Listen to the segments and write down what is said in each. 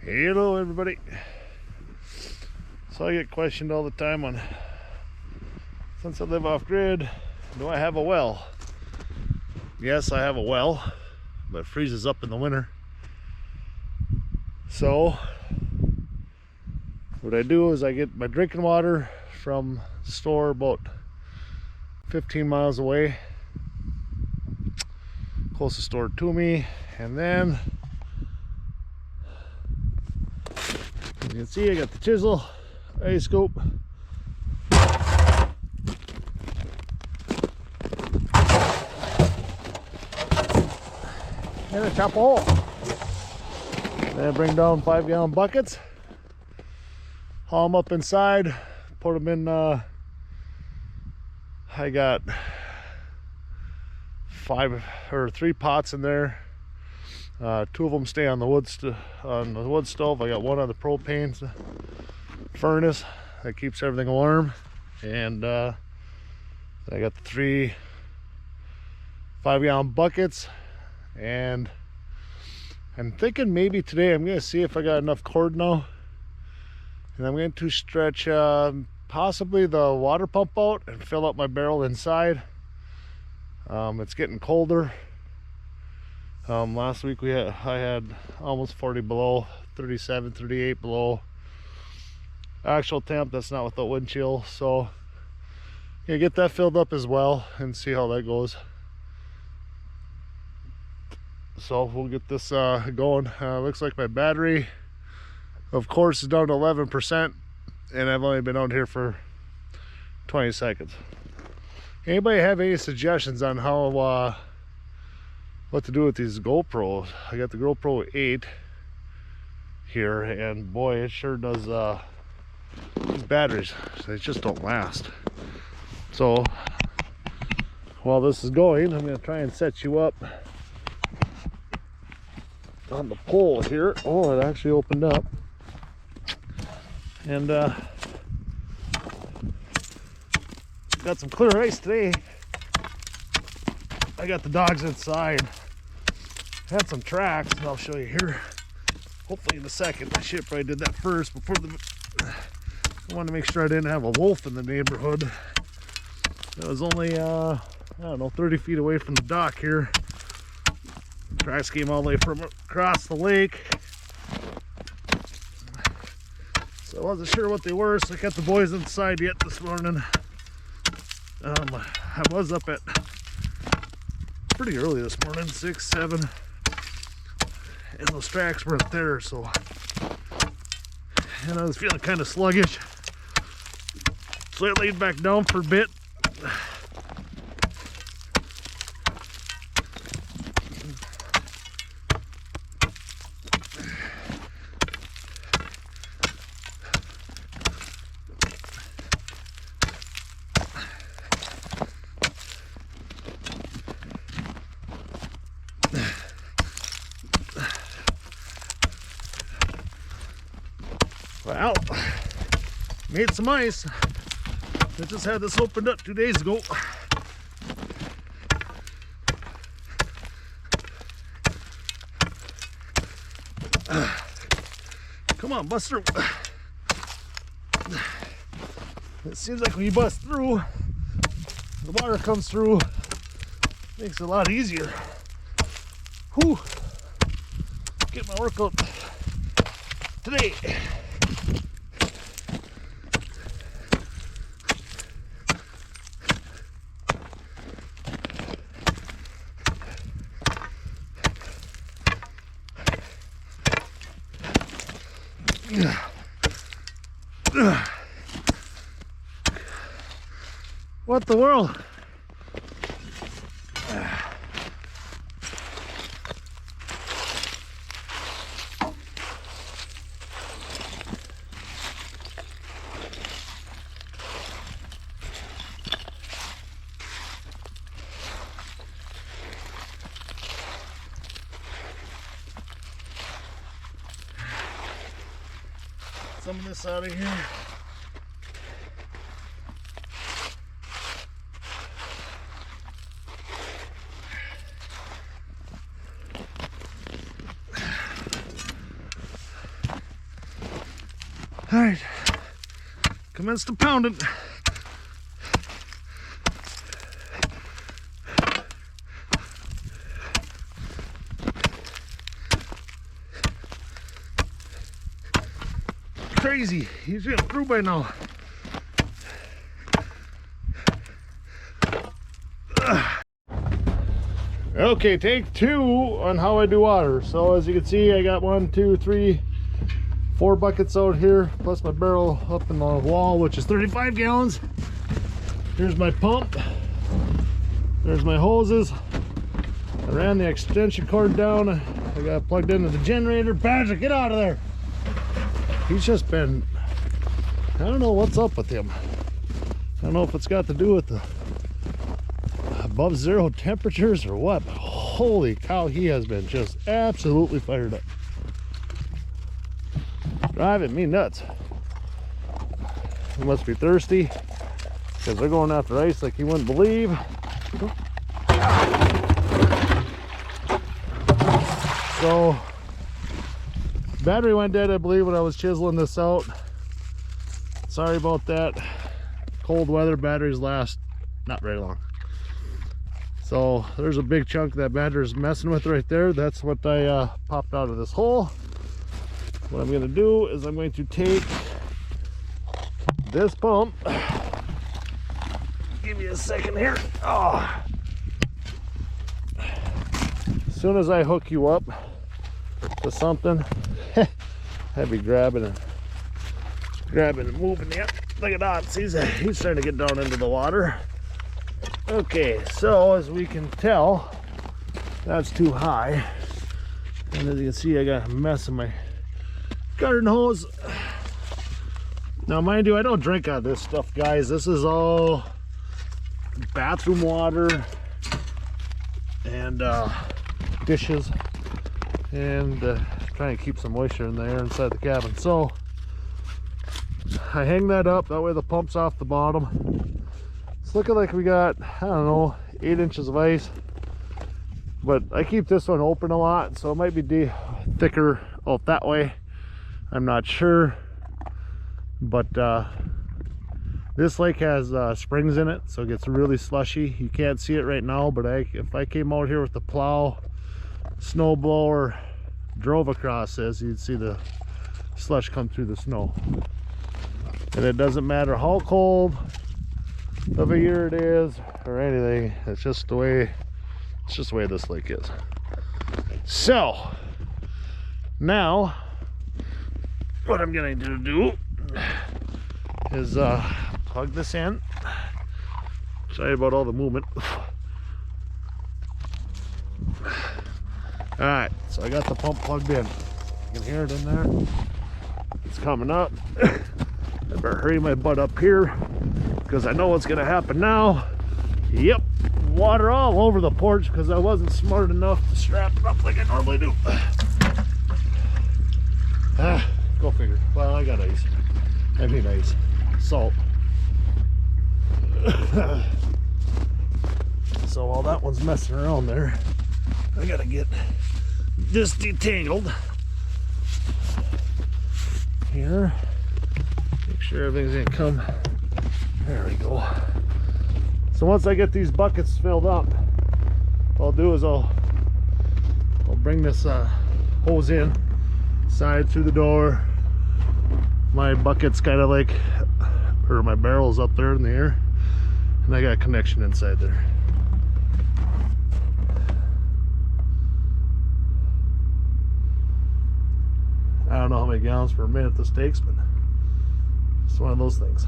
Hello everybody. So I get questioned all the time on, since I live off grid, do I have a well? Yes, I have a well, but it freezes up in the winter. So what I do is I get my drinking water from the store about 15 miles away, closest store to me, and then as you can see, I got the chisel, ice scoop, and a chop hole. Then I bring down 5-gallon buckets, haul them up inside, put them in. I got 3 pots in there. 2 of them stay on the wood stove. I got 1 on the propane furnace that keeps everything warm, and I got the 3 5-gallon buckets. And I'm thinking maybe today I'm gonna see if I got enough cord now, and I'm going to stretch possibly the water pump out and fill up my barrel inside. It's getting colder. Last week I had almost 40 below, 37, 38 below actual temp. That's not with the wind chill. So yeah, get that filled up as well and see how that goes. So we'll get this going. Looks like my battery, of course, is down to 11%, and I've only been out here for 20 seconds. Anybody have any suggestions on how what to do with these GoPros? I got the GoPro 8 here, and boy, it sure does. These batteries, they just don't last. So while this is going, I'm going to try and set you up on the pole here. Oh, it actually opened up, and got some clear ice today. I got the dogs inside. Had some tracks, and I'll show you here hopefully in a second. I should probably did that first before I wanted to make sure I didn't have a wolf in the neighborhood. It was only I don't know, 30 feet away from the dock here. Tracks came all the way from across the lake, so I wasn't sure what they were, so I kept the boys inside yet this morning. I was up at pretty early this morning, 6, 7, and those tracks weren't there, so, and I was feeling kind of sluggish, so I laid back down for a bit. Well, made some ice. I just had this opened up 2 days ago. Come on, bust through. It seems like when you bust through, the water comes through, makes it a lot easier. Whew. Get my workout today. What the world? Some of this out of here. All right, commence to pound it. Crazy, he's getting through by now. Okay, take 2 on how I do water. So as you can see, I got 1, 2, 3, 4 buckets out here, plus my barrel up in the wall, which is 35 gallons. Here's my pump. There's my hoses. I ran the extension cord down. I got it plugged into the generator. Badger, get out of there. He's just been, I don't know what's up with him. I don't know if it's got to do with the above 0 temperatures or what, but holy cow, he has been just absolutely fired up. Driving me nuts. He must be thirsty because they're going after ice like you wouldn't believe. So battery went dead, I believe, when I was chiseling this out. Sorry about that. Cold weather, batteries last not very long. So there's a big chunk that battery is messing with right there. That's what I popped out of this hole. What I'm going to do is I'm going to take this pump. Give me a second here. Oh. As soon as I hook you up to something, I'd be grabbing and moving. Yep, look at that. He's starting to get down into the water. Okay, so as we can tell, that's too high. And as you can see, I got a mess in my garden hose. Now mind you, I don't drink out of this stuff, guys. This is all bathroom water and dishes, and trying to keep some moisture in the air inside the cabin. So I hang that up, that way the pump's off the bottom. It's looking like we got, I don't know, 8 inches of ice, but I keep this one open a lot, so it might be thicker out that way. I'm not sure, but this lake has springs in it, so it gets really slushy. You can't see it right now, but if I came out here with the plow, snow blower, drove across this, you'd see the slush come through the snow. And it doesn't matter how cold of a year it is or anything, it's just the way this lake is. So now what I'm going to do is plug this in. Sorry about all the movement. Alright, so I got the pump plugged in. You can hear it in there. It's coming up. I better hurry my butt up here because I know what's going to happen now. Yep, water all over the porch because I wasn't smart enough to strap it up like I normally do. Go figure. Well, I got ice. I mean ice. Salt. So while that one's messing around there, I gotta get this detangled here. Make sure everything's gonna come. There we go. So once I get these buckets filled up, what I'll do is I'll bring this hose in, side through the door. My bucket's kind of like, or my barrel's up there in the air, and I got a connection inside there. I don't know how many gallons per minute this takes, but it's one of those things.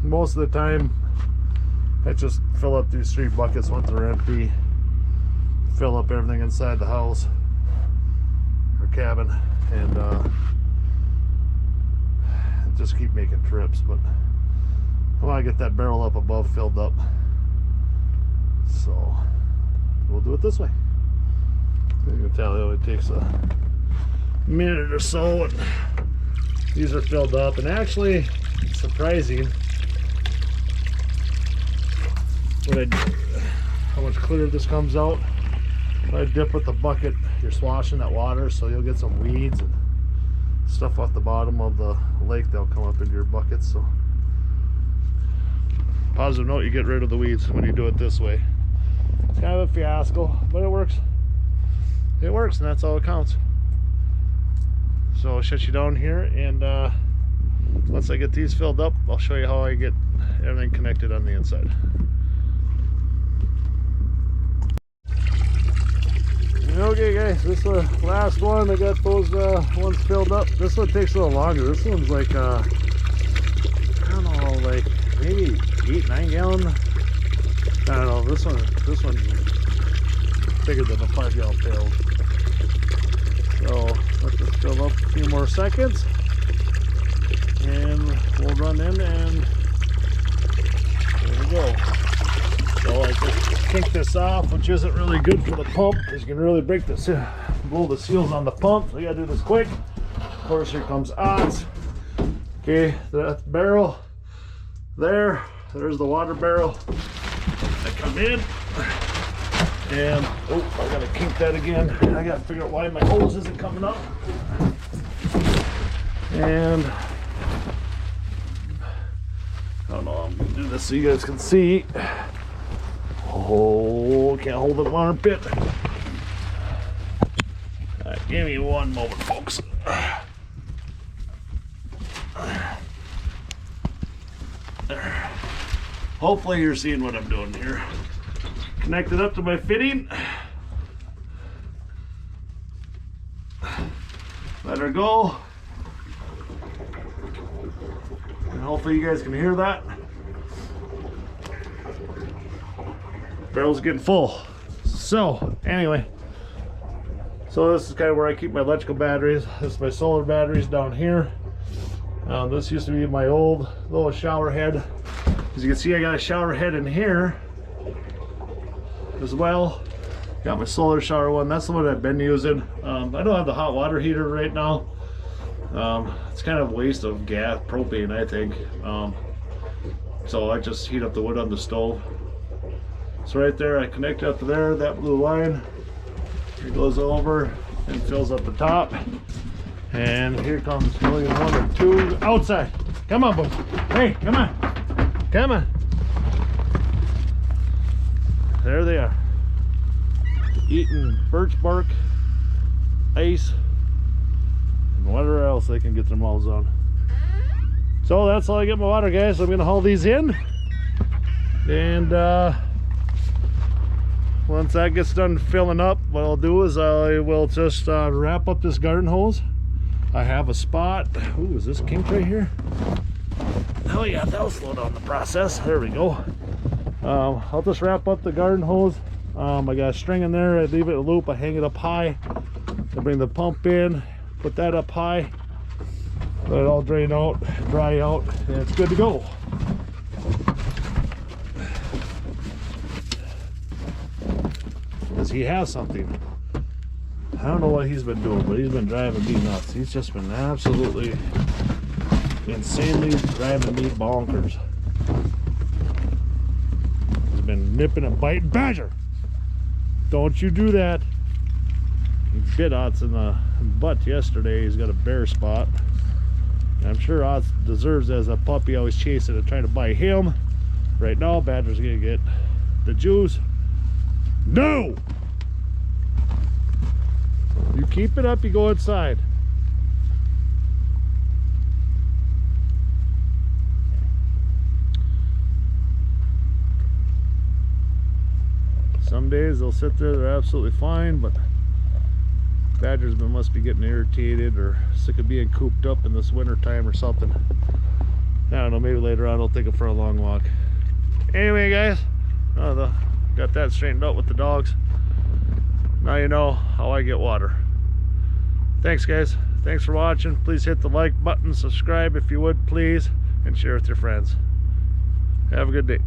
Most of the time I just fill up these 3 buckets once they're empty, fill up everything inside the house or cabin, and just keep making trips. But I want to get that barrel up above filled up, so we'll do it this way. You can tell it only takes a minute or so, and these are filled up. And actually, it's surprising, how much clearer this comes out. When I dip with the bucket, you're swashing that water, so you'll get some weeds and stuff off the bottom of the lake. They'll come up into your bucket. So positive note, you get rid of the weeds when you do it this way. It's kind of a fiasco, but it works. It works, and that's all that counts. So I'll shut you down here, and once I get these filled up, I'll show you how I get everything connected on the inside. Okay guys, this is the last one. I got those ones filled up. This one takes a little longer. This one's like I don't know, like maybe 8-9 gallon. I don't know. This one's bigger than a 5 gallon pail. So let this fill up a few more seconds, and we'll run in, and there we go. So I just kink this off, which isn't really good for the pump, because you can really break the blow the seals on the pump. So you gotta do this quick. Of course, here comes odds. Okay, that barrel there. There's the water barrel. I come in, and oh, I gotta kink that again. I gotta figure out why my hose isn't coming up. And I don't know. I'm gonna do this so you guys can see. Oh, can't hold the armpit. Give me one moment, folks. There. Hopefully you're seeing what I'm doing here. Connect it up to my fitting. Let her go. And hopefully you guys can hear that. Barrel's getting full. So anyway, so this is kind of where I keep my electrical batteries. This is my solar batteries down here. This used to be my old little shower head. As you can see, I got a shower head in here as well. Got my solar shower one. That's the one I've been using. I don't have the hot water heater right now. It's kind of a waste of gas, propane, I think. So I just heat up the wood on the stove. So right there, I connect up to there, that blue line. It goes over and fills up the top. And here comes million 1 or 2 outside. Come on, boys. Hey, come on. Come on. There they are. Eating birch bark, ice, and whatever else they can get their mouths on. So that's all I get my water, guys. I'm gonna haul these in, and once that gets done filling up, what I'll do is I will just wrap up this garden hose. I have a spot. Ooh, is this kinked right here? Oh yeah, that'll slow down the process. There we go. I'll just wrap up the garden hose. I got a string in there. I leave it a loop. I hang it up high. I bring the pump in, put that up high, let it all drain out, dry out, and it's good to go. Because he has something. I don't know what he's been doing, but he's been driving me nuts. He's just been absolutely insanely driving me bonkers. He's been nipping and biting. Badger! Don't you do that. He bit Otts in the butt yesterday. He's got a bare spot. And I'm sure Otts deserves it as a puppy, always chasing and trying to bite him. Right now, Badger's gonna get the juice. No! You keep it up, you go inside. Some days they'll sit there, they're absolutely fine, but Badgers must be getting irritated or sick of being cooped up in this winter time or something. I don't know, maybe later on I'll take it for a long walk. Anyway guys, got that straightened out with the dogs. Now you know how I get water. Thanks guys, thanks for watching. Please hit the like button, subscribe if you would please, and share with your friends. Have a good day.